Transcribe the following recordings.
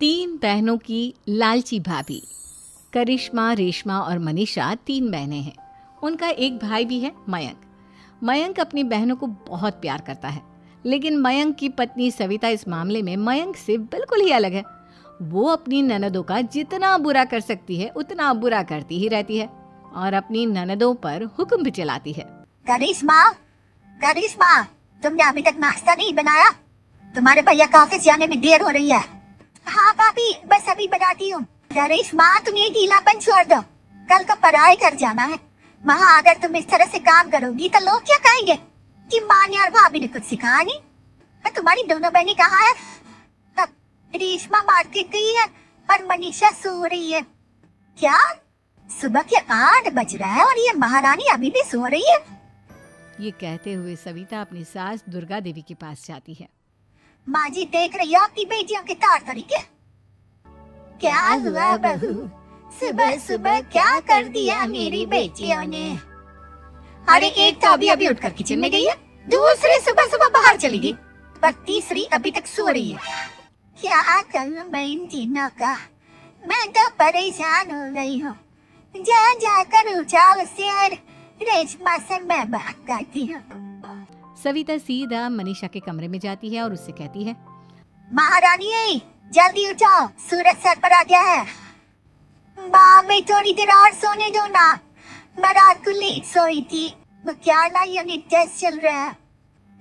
तीन बहनों की लालची भाभी। करिश्मा, रेशमा और मनीषा तीन बहनें हैं। उनका एक भाई भी है, मयंक। मयंक अपनी बहनों को बहुत प्यार करता है, लेकिन मयंक की पत्नी सविता इस मामले में मयंक से बिल्कुल ही अलग है। वो अपनी ननदों का जितना बुरा कर सकती है उतना बुरा करती ही रहती है और अपनी ननदों पर हुक्म भी चलाती है। करिश्मा, करिश्मा, तुमने अभी तक नाश्ता नहीं बनाया? तुम्हारे भैया का ऑफिस जाने में देर हो रही है। हाँ भाभी, बस अभी बनाती हूँ। करिश्मा, तुम ये ढीलापन छोड़ दो। कल को पढ़ाई कर जाना है। वहाँ अगर तुम इस तरह से काम करोगी तो लोग क्या कहेंगे कि माँ ने और भाभी ने कुछ सिखाया नहीं। और तुम्हारी दोनों बहनें कहाँ है? अब रेशमा मार्केट गई है और मनीषा सो रही है। क्या? सुबह के 8 बज रहा है और ये महारानी अभी भी सो रही है? ये कहते हुए सविता अपनी सास दुर्गा देवी के पास जाती है। माँ जी, देख रही हो अपनी बेटियों के तौर तरीके? क्या हुआ बहू, सुबह सुबह क्या कर दिया मेरी बेटियों ने? अरे एक तो अभी अभी उठकर किचन में गई है, दूसरी सुबह सुबह बाहर चली गई, पर तीसरी अभी तक सो रही है। क्या करूं मैं इन तीनों का? मैं तो परेशान हो गई हूँ। जा जाकर उठाओ उसे और रेशमा से मैं बात करती हूँ। सविता सीधा मनीषा के कमरे में जाती है और उससे कहती है, महारानी जल्दी उठाओ, सूरज सर पर आ गया है। माँ, मैं थोड़ी देर और सोने दो ना, मैं रात को लेट सोई थी। वो क्या ना यूनिट टेस्ट चल रहा है।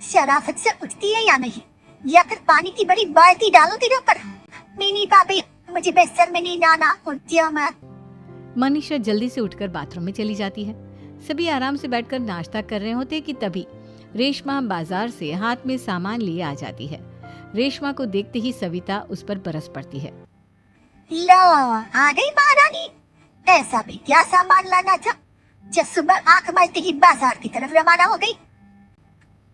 शराफत से उठती है या नहीं, या फिर पानी की बड़ी बाल्टी डालो तेरे ऊपर। नहीं भाभी, मुझे बिस्तर में नहीं जाना, उठती हूँ मैं। मनीषा जल्दी से उठकर बाथरूम में चली जाती है। सभी आराम से बैठकर नाश्ता कर रहे होते कि तभी रेशमा बाजार से हाथ में सामान लिए आ जाती है। रेशमा को देखते ही सविता उस पर बरस पड़ती है। लो, आ गई महारानी। ऐसा भी क्या सामान लाना था जो सुबह आंख मारते ही बाजार की तरफ रवाना हो गई?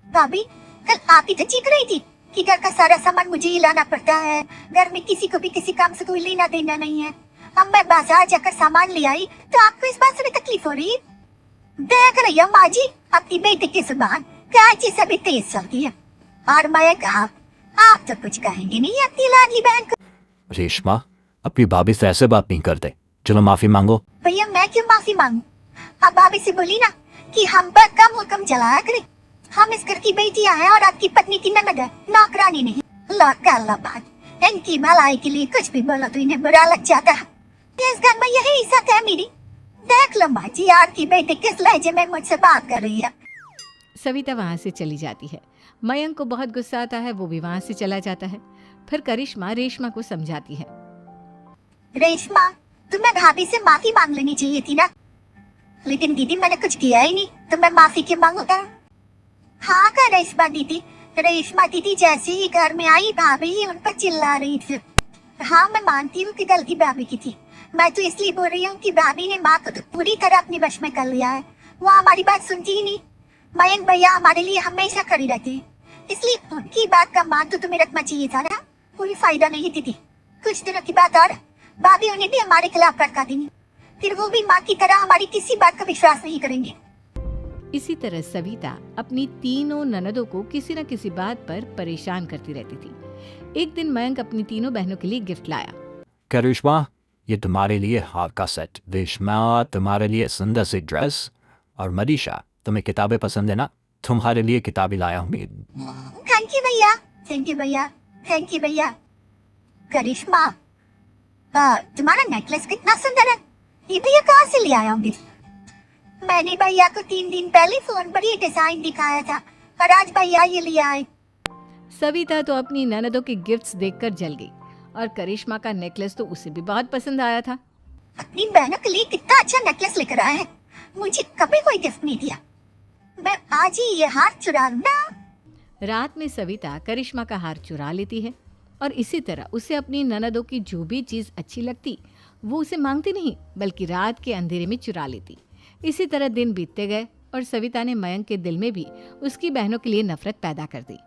भाभी, कल आप ही तो चीख रही थी कि घर का सारा सामान मुझे ही लाना पड़ता है, घर में किसी को भी किसी काम से कोई लेना देना नहीं है। अब मैं बाजार जाकर सामान ले आई तो आपको इस बात से भी तकलीफ हो रही है? देख रही हो माँ जी, अपनी बेटी की जुबान कैची से भी तेज चलती है। और मैं कहा, आप तो कुछ कहेंगे नहीं अपनी लाडली बहन को। रेशमा, अपनी भाभी से ऐसे बात नहीं करते, चलो माफी मांगो। भैया, मैं क्यों माफी मांगू? आप भाभी से बोली ना कि हम पर कम हुक्म चलाया करें। हम इस घर की बेटियां हैं और आपकी पत्नी की ननद है, नौकरानी नहीं। अल्लाह बात, इनकी भलाई के लिए कुछ भी बोलो तो इन्हें बुरा लग जाता है। इस घर में यही इज्जत है मेरी। देख लो माँ जी, आपकी बेटी किस लहजे में मुझसे बात कर रही है। सविता वहाँ से चली जाती है। मयंक को बहुत गुस्सा आता है, वो भी वहाँ से चला जाता है। फिर करिश्मा रेशमा को समझाती है। रेशमा, तुम्हें भाभी से माफी मांग लेनी चाहिए थी ना। लेकिन दीदी, मैंने कुछ किया ही नहीं तो मैं माफी क्यों मांगूंगा? हाँ का रेशमा दीदी। रेशमा दीदी जैसे ही घर में आई, भाभी ही उन पर चिल्ला रही थी। हाँ, मैं मानती हूँ कि गलती भाभी की थी। मैं तो इसलिए बोल रही हूँ कि भाभी ने माँ को तो पूरी तरह अपने वश में कर लिया है। वो हमारी बात सुनती ही नहीं। मयंक भैया हमारे लिए हमेशा खड़ी रहती है, इसलिए उनकी बात का मान तो तुम्हें रखना चाहिए था ना। कोई फायदा नहीं दीदी। कुछ दिनों की बात और भाभी उन्हें भी हमारे खिलाफ भड़का देंगी, फिर वो भी माँ की तरह हमारी किसी बात का विश्वास नहीं करेंगे। इसी तरह सविता अपनी तीनों ननदों को किसी न किसी बात पर परेशान करती रहती थी। एक दिन मयंक अपनी तीनों बहनों के लिए गिफ्ट लाया। करिश्मा, ये तुम्हारे लिए हार का सेट, रेशमा तुम्हारे लिए सुंदर सी ड्रेस, और मनीषा तुम्हें किताबें पसंद है ना, तुम्हारे लिए किताबें लाया हूँ। थैंक यू भैया, थैंक यू भैया, थैंक यू भैया। करिश्मा, तुम्हारा नेकलेस कितना सुंदर है, ये भैया कहाँ से ले आया होंगे? मैंने भैया को 3 दिन पहले फोन पर ये डिजाइन दिखाया था और आज भैया ये ले आए। सविता तो अपनी ननदों के गिफ्ट्स देखकर जल गई और करिश्मा का नेकलेस तो उसे भी बहुत पसंद आया था। अपनी बहनों के लिए कितना अच्छा नेकलेस लेकर आया है, मुझे कभी कोई गिफ्ट नहीं दिया। मैं आज ही ये हार चुरा लूं ना। रात में सविता करिश्मा का हार चुरा लेती है और इसी तरह उसे अपनी ननदों की जो भी चीज अच्छी लगती वो उसे मांगती नहीं, बल्कि रात के अंधेरे में चुरा लेती। इसी तरह दिन बीतते गए और सविता ने मयंक के दिल में भी उसकी बहनों के लिए नफरत पैदा कर दी।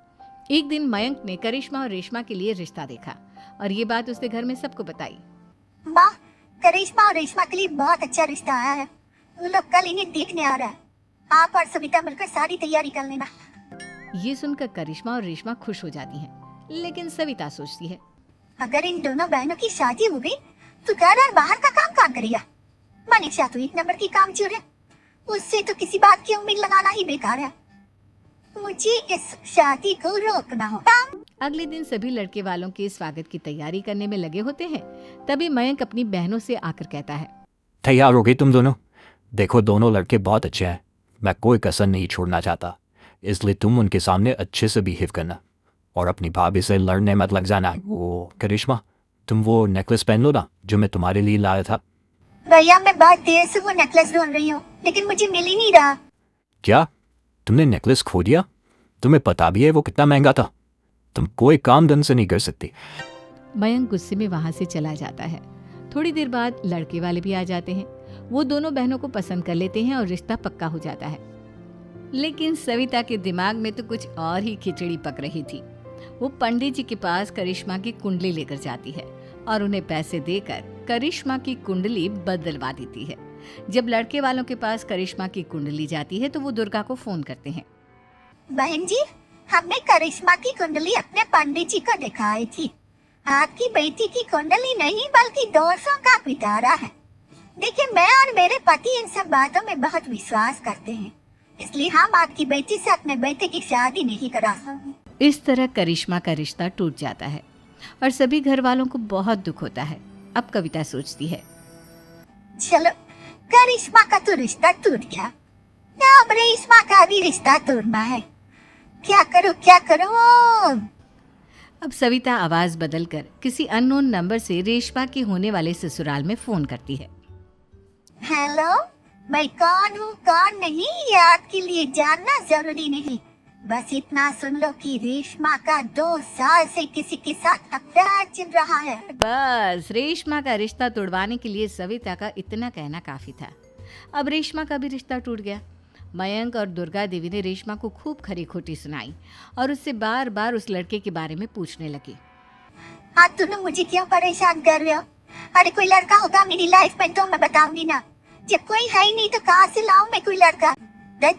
एक दिन मयंक ने करिश्मा और रेशमा के लिए रिश्ता देखा और ये बात उसने घर में सबको बताई। माँ, करिश्मा और रेशमा के लिए बहुत अच्छा रिश्ता आया है। वो लोग कल इन्हें देखने आ रहा है। आप और सविता मिलकर सारी तैयारी कर लेना। ये सुनकर करिश्मा और रेशमा खुश हो जाती हैं, लेकिन सविता सोचती है, अगर इन दोनों बहनों की शादी हो गई तो घर और बाहर का काम कौन करेगा? मनीषा तो एक नंबर की कामचोर है, उससे तो किसी बात की उम्मीद लगाना ही बेकार है। मुझे इस शादी को रोकना होगा। अगले दिन सभी लड़के वालों के स्वागत की तैयारी करने में लगे होते हैं। तभी मयंक अपनी बहनों से आकर कहता है, तैयार हो गई तुम दोनों? देखो दोनों लड़के बहुत अच्छे हैं, मैं कोई कसर नहीं छोड़ना चाहता, इसलिए तुम उनके सामने अच्छे से बिहेव करना और अपनी भाभी से लड़ने मत लग जाना। वो करिश्मा, तुम वो नेकलेस पहन लो ना जो मैं तुम्हारे लिए लाया था। भैया मैं बहुत देर से वो नेकलेस ढूंढ रही हूँ लेकिन मुझे मिल ही नहीं रहा। क्या तुमने नेकलेस खो दिया? तुम्हें पता भी है वो कितना महंगा था? तुम कोई काम ढंग से नहीं कर सकती। मयंक गुस्से में वहां से चला जाता है। थोड़ी देर बाद लड़के वाले भी आ जाते हैं। वो दोनों बहनों को पसंद कर लेते हैं और रिश्ता पक्का हो जाता है। लेकिन सविता के दिमाग में तो कुछ और ही खिचड़ी पक रही थी। वो पंडित जी के पास करिश्मा की कुंडली लेकर जाती है और उन्हें पैसे देकर करिश्मा की कुंडली बदलवा देती है। जब लड़के वालों के पास करिश्मा की कुंडली जाती है तो वो दुर्गा को फोन करते हैं। बहन जी, हमने करिश्मा की कुंडली अपने पंडित जी को दिखाई थी। आपकी बेटी की कुंडली नहीं बल्कि दोषों का पिटारा है। देखिए, मैं और मेरे पति इन सब बातों में बहुत विश्वास करते हैं, इसलिए हम आपकी बेटी से अपने बेटे की शादी नहीं करा सकते। इस तरह करिश्मा का रिश्ता टूट जाता है और सभी घर वालों को बहुत दुख होता है। अब कविता सोचती है, चलो करिश्मा का तो रिश्ता टूट गया, अब रेशमा का भी रिश्ता तोड़ना है। क्या करूं? अब सविता आवाज बदलकर किसी अननोन नंबर से रेशमा के होने वाले ससुराल में फोन करती है। हेलो, मैं कौन हूँ कौन नहीं ये आपके लिए जानना जरूरी नहीं, बस इतना सुन लो कि रेशमा का 2 साल से किसी के साथ अफेयर चल रहा है। बस रेशमा का रिश्ता तोड़वाने के लिए सविता का इतना कहना काफी था। अब रेशमा का भी रिश्ता टूट गया। मयंक और दुर्गा देवी ने रेशमा को खूब खरी खोटी सुनाई और उससे बार बार उस लड़के के बारे में पूछने लगी। आप दोनों मुझे क्यों परेशान कर रहे हो? अरे कोई लड़का होगा मेरी लाइफ में तो मैं बताऊंगी ना, जब कोई है ही नहीं तो कहाँ से लाऊं मैं कोई लड़का?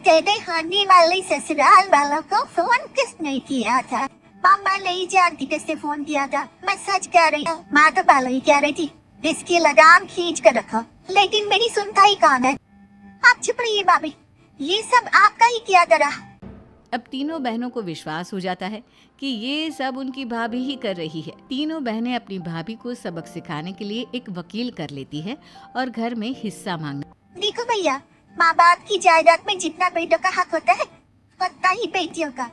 तेरे होने वाले ससुराल वालों को फोन किसने किया था? मामा नहीं जानती किसने फोन किया था। मैं सच कह रही हूँ, माँ तो पहले ही कह रही थी इसकी लगाम खींच कर रखो, लेकिन मेरी सुनता ही कौन है। आप चुप रहिए भाभी, ये सब आपका ही किया करा। अब तीनों बहनों को विश्वास हो जाता है कि ये सब उनकी भाभी ही कर रही है। तीनों बहनें अपनी भाभी को सबक सिखाने के लिए एक वकील कर लेती है और घर में हिस्सा मांगना। देखो भैया, माँ बाप की जायदाद में जितना बेटों का हक होता है उतना ही बेटियों का,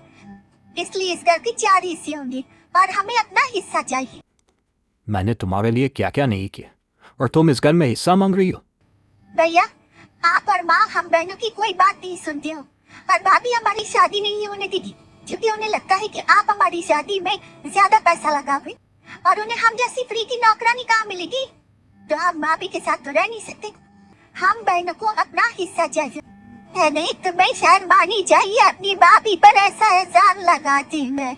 इसलिए इस घर के 4 हिस्से होंगे और हमें अपना हिस्सा चाहिए। मैंने तुम्हारे लिए क्या क्या नहीं किया और तुम इस घर में हिस्सा मांग रही हो? भैया, आप और माँ हम बहनों की कोई बात नहीं सुनते हो और भाभी हमारी शादी नहीं होने देगी क्योंकि उन्हें लगता है कि आप हमारी शादी में ज्यादा पैसा लगाओगे और उन्हें हम जैसी फ्री की नौकरानी कहाँ मिलेगी, तो आप भाभी के साथ तो रह नहीं सकते। हम बहनों को अपना हिस्सा चाहिए। नहीं तुम्हें शर्म आनी चाहिए अपनी भाभी पर ऐसा एहसान लगाते हैं।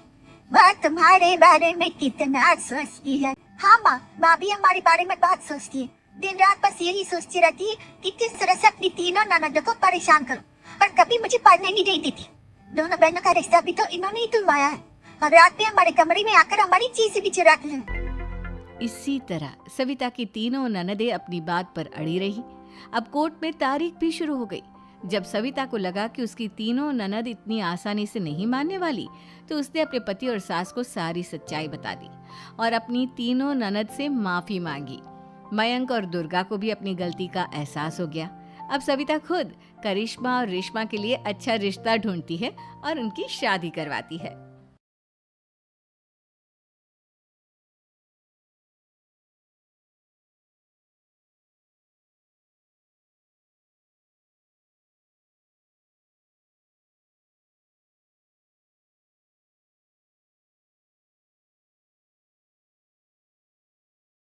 वह तुम्हारे बारे में कितना सोचती है। हाँ माँ, भाभी हमारे बारे में बहुत सोचती है, दिन रात बस यही सोचती रहती है कि किस तरह से अपनी तीनों ननदों को परेशान करूं, पर कभी मुझे पढ़ने नहीं देती। दोनों बहनों का रिश्ता भी तो इन्होंने ही तुलवाया है और रात में हमारे कमरे में आकर हमारी चीजें भी चुरा ली। इसी तरह सविता की तीनों ननदें अपनी बात पर अड़ी रही। अब कोर्ट में तारीख भी शुरू हो गई। जब सविता को लगा कि उसकी तीनों ननद इतनी आसानी से नहीं मानने वाली, तो उसने अपने पति और सास को सारी सच्चाई बता दी और अपनी तीनों ननद से माफी मांगी। मयंक और दुर्गा को भी अपनी गलती का एहसास हो गया। अब सविता खुद करिश्मा और रेशमा के लिए अच्छा रिश्ता ढूंढती है और उनकी शादी करवाती है।